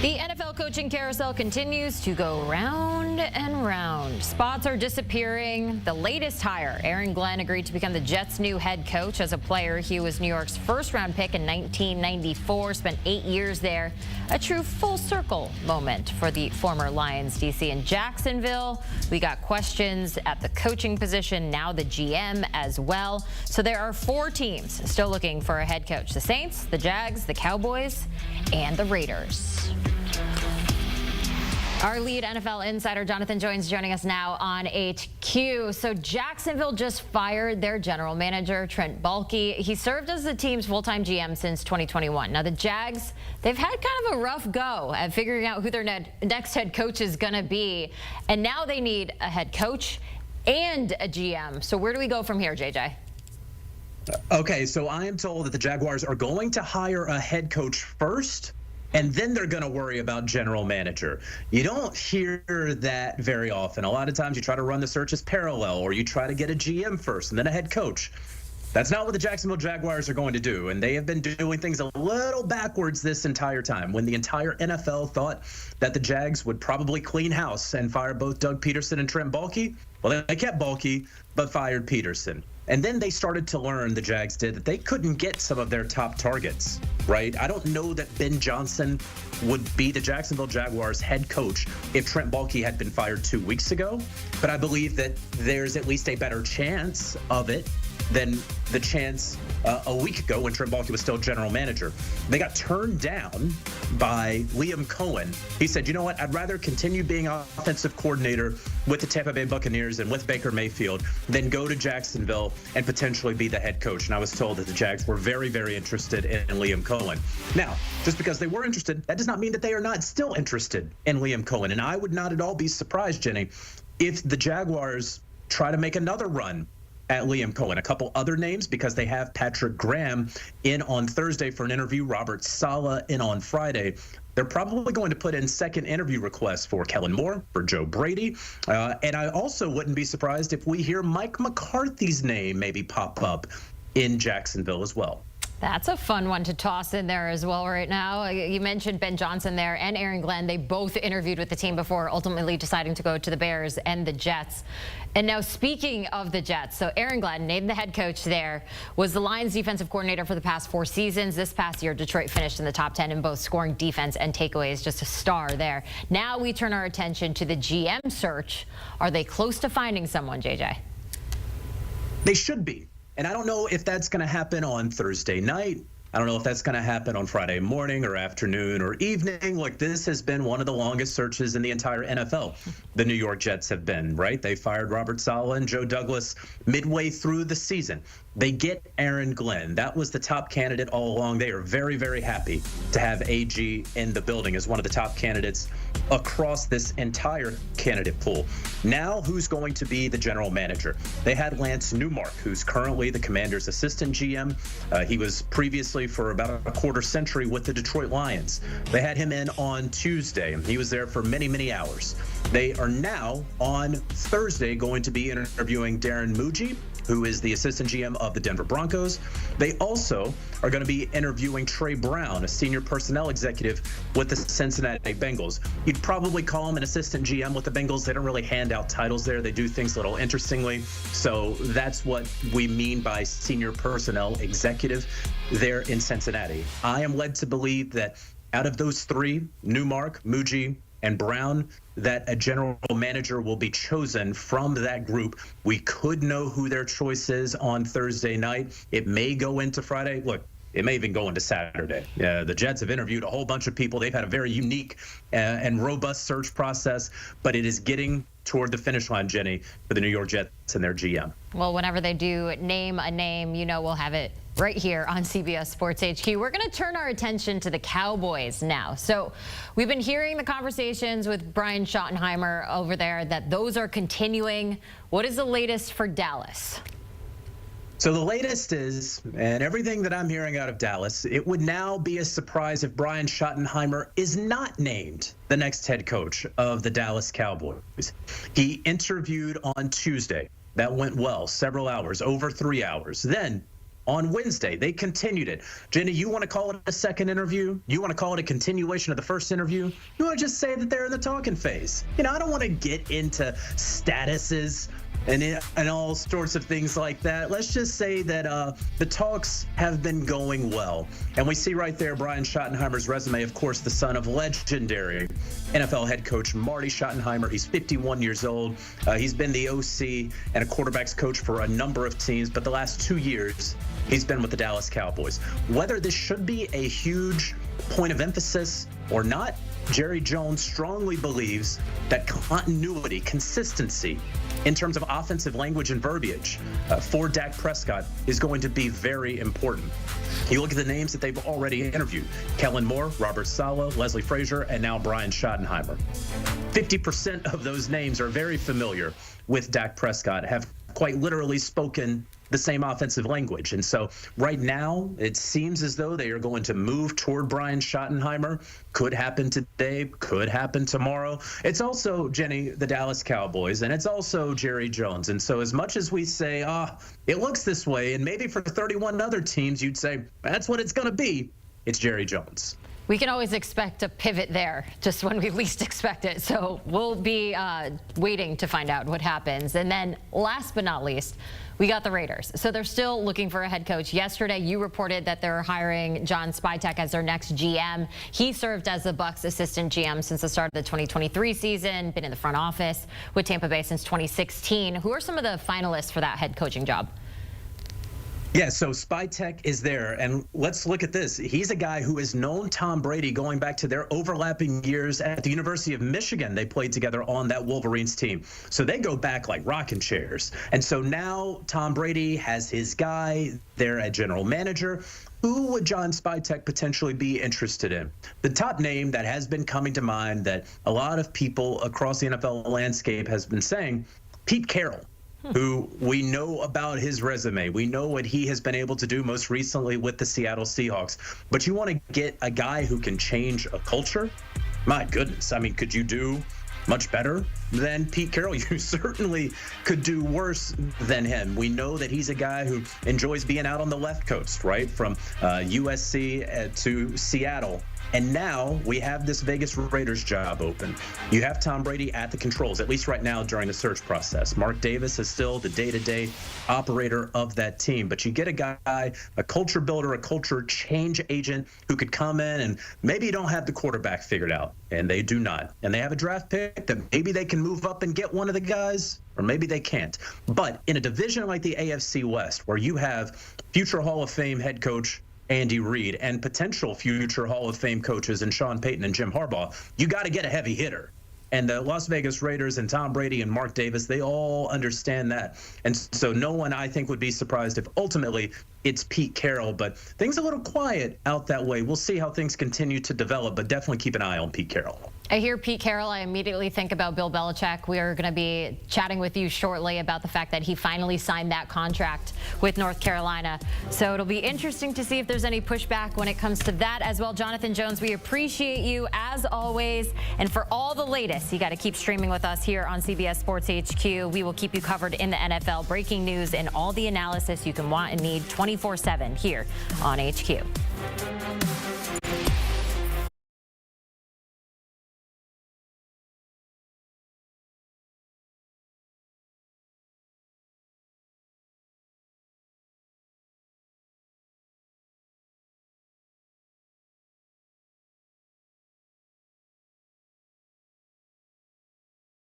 The NFL coaching carousel continues to go round and round. Spots are disappearing. The latest hire, Aaron Glenn, agreed to become the Jets' new head coach. As a player, he was New York's first-round pick in 1994, spent 8 years there. A true full-circle moment for the former Lions DC in Jacksonville. We got questions at the coaching position, now the GM as well. So there are 4 teams still looking for a head coach: the Saints, the Jags, the Cowboys, and the Raiders. Our lead NFL insider, Jonathan Jones, joining us now on HQ. So Jacksonville just fired their general manager, Trent Baalke. He served as the team's full-time GM since 2021. Now, the Jags, they've had kind of a rough go at figuring out who their next head coach is going to be. And now they need a head coach and a GM. So where do we go from here, JJ? Okay, so I am told that the Jaguars are going to hire a head coach first, and then they're going to worry about general manager. You don't hear that very often. A lot of times you try to run the searches parallel, or you try to get a GM first and then a head coach. That's not what the Jacksonville Jaguars are going to do, and they have been doing things a little backwards this entire time. When the entire NFL thought that the Jags would probably clean house and fire both Doug Peterson and Trent Baalke, well, they kept Baalke but fired Peterson. And then they started to learn, the Jags did, that they couldn't get some of their top targets, right? I don't know that Ben Johnson would be the Jacksonville Jaguars head coach if Trent Baalke had been fired 2 weeks ago, but I believe that there's at least a better chance of it than the chance a week ago when Trent Baalke was still general manager. They got turned down by Liam Cohen. He said, you know what, I'd rather continue being offensive coordinator with the Tampa Bay Buccaneers and with Baker Mayfield than go to Jacksonville and potentially be the head coach. And I was told that the Jags were very, very interested in Liam Cohen. Now, just because they were interested, that does not mean that they are not still interested in Liam Cohen. And I would not at all be surprised, Jenny, if the Jaguars try to make another run at Liam Cohen. A couple other names, because they have Patrick Graham in on Thursday for an interview, Robert Saleh in on Friday. They're probably going to put in second interview requests for Kellen Moore, for Joe Brady. And I also wouldn't be surprised if we hear Mike McCarthy's name maybe pop up in Jacksonville as well. That's a fun one to toss in there as well right now. You mentioned Ben Johnson there and Aaron Glenn. They both interviewed with the team before ultimately deciding to go to the Bears and the Jets. And now, speaking of the Jets, so Aaron Glenn, named the head coach there, was the Lions defensive coordinator for the past 4 seasons. This past year, Detroit finished in the top 10 in both scoring, defense, and takeaways. Just a star there. Now we turn our attention to the GM search. Are they close to finding someone, JJ? They should be. And I don't know if that's going to happen on Thursday night. I don't know if that's going to happen on Friday morning or afternoon or evening. Like, this has been one of the longest searches in the entire NFL. The New York Jets have been, right? They fired Robert Saleh and Joe Douglas midway through the season. They get Aaron Glenn. That was the top candidate all along. They are very, very happy to have AG in the building as one of the top candidates across this entire candidate pool. Now, who's going to be the general manager? They had Lance Newmark, who's currently the Commander's assistant GM. He was previously for about a quarter century with the Detroit Lions. They had him in on Tuesday, and he was there for many, many hours. They are now on Thursday going to be interviewing Darren Muji, who is the assistant GM of the Denver Broncos. They also are going to be interviewing Trey Brown, a senior personnel executive with the Cincinnati Bengals. You'd probably call him an assistant GM with the Bengals. They don't really hand out titles there. They do things a little interestingly. So that's what we mean by senior personnel executive there in Cincinnati. I am led to believe that out of those 3, Newmark, Muji, and Brown, that a general manager will be chosen from that group. We could know who their choice is on Thursday night. It may go into Friday. Look, it may even go into Saturday. The Jets have interviewed a whole bunch of people. They've had a very unique and robust search process, but it is getting toward the finish line, Jenny, for the New York Jets and their GM. Well, whenever they do name a name, you know we'll have it right here on CBS Sports HQ. We're going to turn our attention to the Cowboys now. So we've been hearing the conversations with Brian Schottenheimer over there that those are continuing. What is the latest for Dallas? So the latest is, and everything that I'm hearing out of Dallas, it would now be a surprise if Brian Schottenheimer is not named the next head coach of the Dallas Cowboys. He interviewed on Tuesday. That went well, several hours, over 3 hours. Then on Wednesday. They continued it. Jenny, you want to call it a second interview? You want to call it a continuation of the first interview? You want to just say that they're in the talking phase? I don't want to get into statuses and all sorts of things like that. Let's just say that the talks have been going well. And we see right there Brian Schottenheimer's resume, of course, the son of legendary NFL head coach Marty Schottenheimer. He's 51 years old. He's been the OC and a quarterback's coach for a number of teams, but the last 2 years, he's been with the Dallas Cowboys. Whether this should be a huge point of emphasis or not, Jerry Jones strongly believes that continuity, consistency in terms of offensive language and verbiage for Dak Prescott is going to be very important. You look at the names that they've already interviewed: Kellen Moore, Robert Saleh, Leslie Frazier, and now Brian Schottenheimer. 50% of those names are very familiar with Dak Prescott, have quite literally spoken the same offensive language. And so right now, it seems as though they are going to move toward Brian Schottenheimer. Could happen today, could happen tomorrow. It's also, Jenny, the Dallas Cowboys, and it's also Jerry Jones. And so as much as we say, it looks this way, and maybe for 31 other teams, you'd say, that's what it's going to be, it's Jerry Jones. We can always expect a pivot there, just when we least expect it. So we'll be waiting to find out what happens. And then last but not least, we got the Raiders. So they're still looking for a head coach. Yesterday, you reported that they're hiring John Spytek as their next GM. He served as the Bucs assistant GM since the start of the 2023 season, been in the front office with Tampa Bay since 2016. Who are some of the finalists for that head coaching job? Yeah, so Spytek is there, and let's look at this. He's a guy who has known Tom Brady going back to their overlapping years at the University of Michigan. They played together on that Wolverines team. So they go back like rocking chairs. And so now Tom Brady has his guy there at general manager. Who would John Spytek potentially be interested in? The top name that has been coming to mind that a lot of people across the NFL landscape has been saying, Pete Carroll, who we know about his resume. We know what he has been able to do most recently with the Seattle Seahawks. But you want to get a guy who can change a culture? My goodness. I mean, could you do much better than Pete Carroll? You certainly could do worse than him. We know that he's a guy who enjoys being out on the left coast, right? From USC to Seattle. And now we have this Vegas Raiders job open. You have Tom Brady at the controls, at least right now during the search process. Mark Davis is still the day-to-day operator of that team. But you get a guy, a culture builder, a culture change agent who could come in and maybe you don't have the quarterback figured out, and they do not. And they have a draft pick that maybe they can move up and get one of the guys, or maybe they can't. But in a division like the AFC West, where you have future Hall of Fame head coach Andy Reid and potential future Hall of Fame coaches in Sean Payton and Jim Harbaugh, you got to get a heavy hitter. And the Las Vegas Raiders and Tom Brady and Mark Davis, they all understand that. And so no one, I think, would be surprised if ultimately it's Pete Carroll. But things a little quiet out that way. We'll see how things continue to develop, but definitely keep an eye on Pete Carroll. I hear Pete Carroll, I immediately think about Bill Belichick. We are going to be chatting with you shortly about the fact that he finally signed that contract with North Carolina. So it'll be interesting to see if there's any pushback when it comes to that as well. Jonathan Jones, we appreciate you as always. And for all the latest, you got to keep streaming with us here on CBS Sports HQ. We will keep you covered in the NFL, breaking news, and all the analysis you can want and need 24/7 here on HQ.